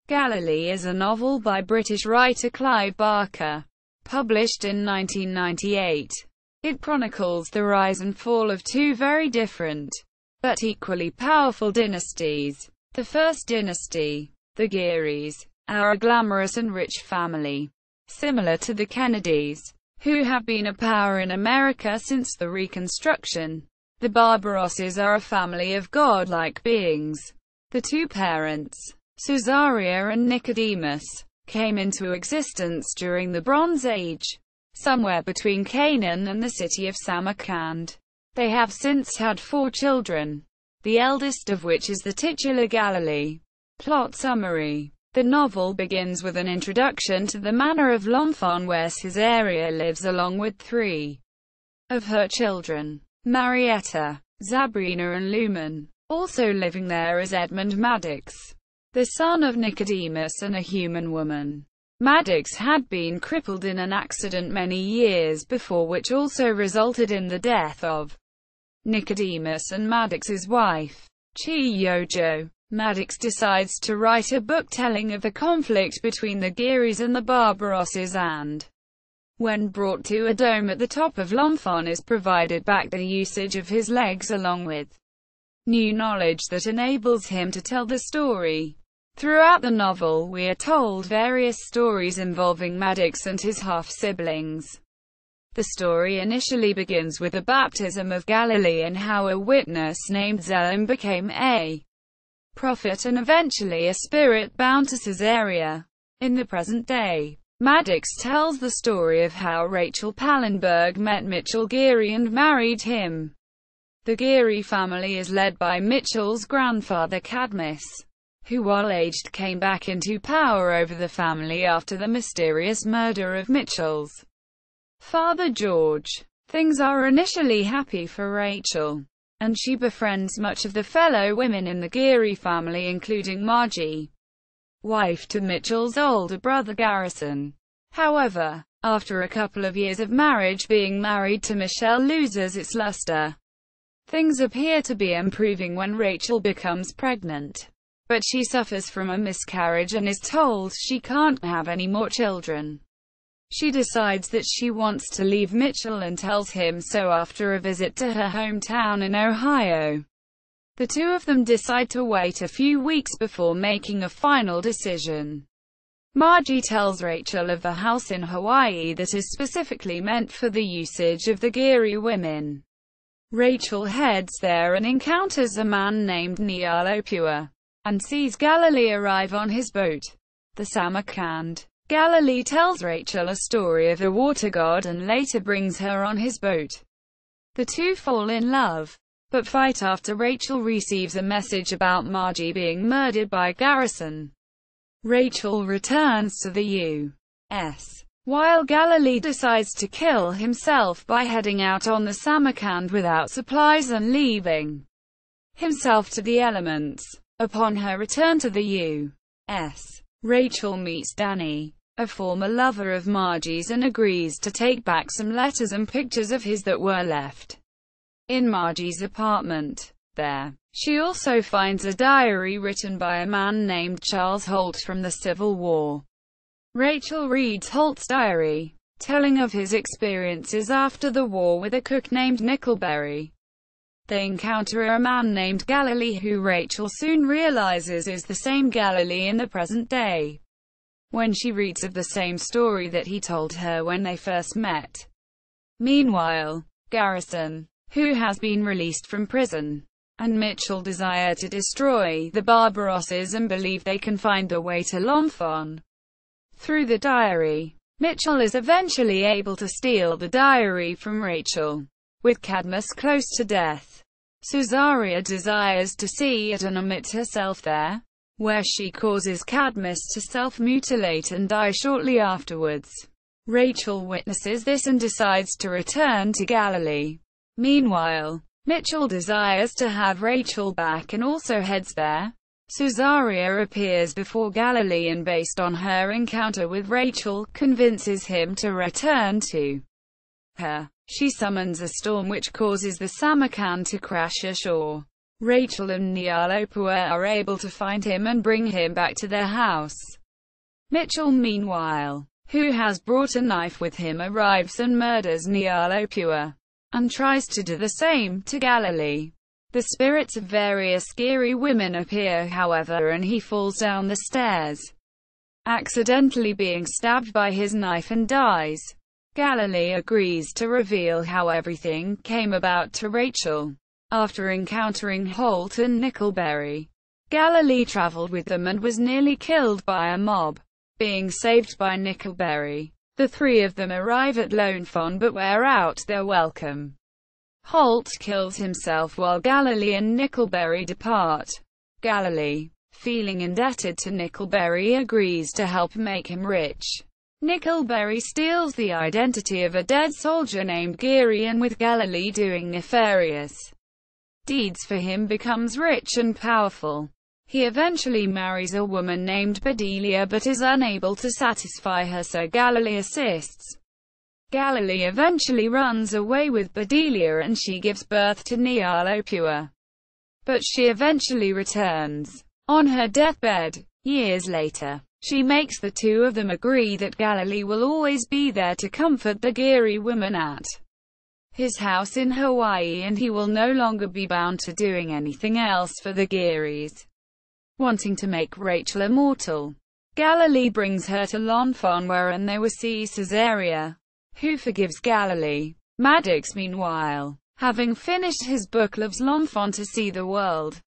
Galilee is a novel by British writer Clive Barker, published in 1998. It chronicles the rise and fall of two very different, but equally powerful dynasties. The first dynasty, the Gearys, are a glamorous and rich family, similar to the Kennedys, who have been a power in America since the Reconstruction. The Barbarossas are a family of godlike beings. The two parents, Cesaria and Nicodemus, came into existence during the Bronze Age, somewhere between Canaan and the city of Samarkand. They have since had 4 children, the eldest of which is the titular Galilee. Plot summary. The novel begins with an introduction to the manor of Lomfon where Cesaria lives along with 3 of her children, Marietta, Zabrina and Lumen. Also living there is Edmund Maddox, the son of Nicodemus and a human woman. Maddox had been crippled in an accident many years before, which also resulted in the death of Nicodemus and Maddox's wife, Chiyojo. Maddox decides to write a book telling of the conflict between the Gearys and the Barbarossas, and when brought to a dome at the top of Lomfon is provided back the usage of his legs along with new knowledge that enables him to tell the story. Throughout the novel we are told various stories involving Maddox and his half-siblings. The story initially begins with the baptism of Galilee and how a witness named Zelim became a prophet and eventually a spirit bound to Cesaria. In the present day, Maddox tells the story of how Rachel Pallenberg met Mitchell Geary and married him. The Geary family is led by Mitchell's grandfather Cadmus, who while aged came back into power over the family after the mysterious murder of Mitchell's father George. Things are initially happy for Rachel, and she befriends much of the fellow women in the Geary family, including Margie, wife to Mitchell's older brother Garrison. However, after a couple of years of marriage, being married to Michelle loses its luster. Things appear to be improving when Rachel becomes pregnant, but she suffers from a miscarriage and is told she can't have any more children. She decides that she wants to leave Mitchell and tells him so after a visit to her hometown in Ohio. The two of them decide to wait a few weeks before making a final decision. Margie tells Rachel of the house in Hawaii that is specifically meant for the usage of the Geary women. Rachel heads there and encounters a man named Nialopua, and sees Galilee arrive on his boat, the Samarkand. Galilee tells Rachel a story of the water god and later brings her on his boat. The two fall in love, but fight after Rachel receives a message about Margie being murdered by Garrison. Rachel returns to the U.S., while Galilee decides to kill himself by heading out on the Samarkand without supplies and leaving himself to the elements. Upon her return to the U.S., Rachel meets Danny, a former lover of Margie's, and agrees to take back some letters and pictures of his that were left in Margie's apartment. There, she also finds a diary written by a man named Charles Holt from the Civil War. Rachel reads Holt's diary, telling of his experiences after the war with a cook named Nickelberry. They encounter a man named Galilee who Rachel soon realizes is the same Galilee in the present day, when she reads of the same story that he told her when they first met. Meanwhile, Garrison, who has been released from prison, and Mitchell desire to destroy the Barbarossas and believe they can find the way to Lomfon through the diary. Mitchell is eventually able to steal the diary from Rachel, with Cadmus close to death. Cesaria desires to see it and omits herself there, where she causes Cadmus to self-mutilate and die shortly afterwards. Rachel witnesses this and decides to return to Galilee. Meanwhile, Mitchell desires to have Rachel back and also heads there. Cesaria appears before Galilee and based on her encounter with Rachel, convinces him to return to her. She summons a storm which causes the Samarkand to crash ashore. Rachel and Nealopua are able to find him and bring him back to their house. Mitchell, meanwhile, who has brought a knife with him, arrives and murders Nealopua, and tries to do the same to Galilee. The spirits of various Geary women appear, however, and he falls down the stairs, accidentally being stabbed by his knife and dies. Galilee agrees to reveal how everything came about to Rachel. After encountering Holt and Nickelberry, Galilee traveled with them and was nearly killed by a mob. Being saved by Nickelberry, the three of them arrive at Lone Fawn but wear out their welcome. Holt kills himself while Galilee and Nickelberry depart. Galilee, feeling indebted to Nickelberry, agrees to help make him rich. Nickelberry steals the identity of a dead soldier named Geary, and with Galilee doing nefarious deeds for him, becomes rich and powerful. He eventually marries a woman named Bedelia but is unable to satisfy her, so Galilee assists. Galilee eventually runs away with Bedelia and she gives birth to Nealopua. But she eventually returns. On her deathbed, years later, she makes the two of them agree that Galilee will always be there to comfort the Geary women at his house in Hawaii, and he will no longer be bound to doing anything else for the Gearys. Wanting to make Rachel immortal, Galilee brings her to Lone Fawn, wherein they will see Cesaria, who forgives Galilee. Maddox, meanwhile, having finished his book, leaves Lone Fawn to see the world.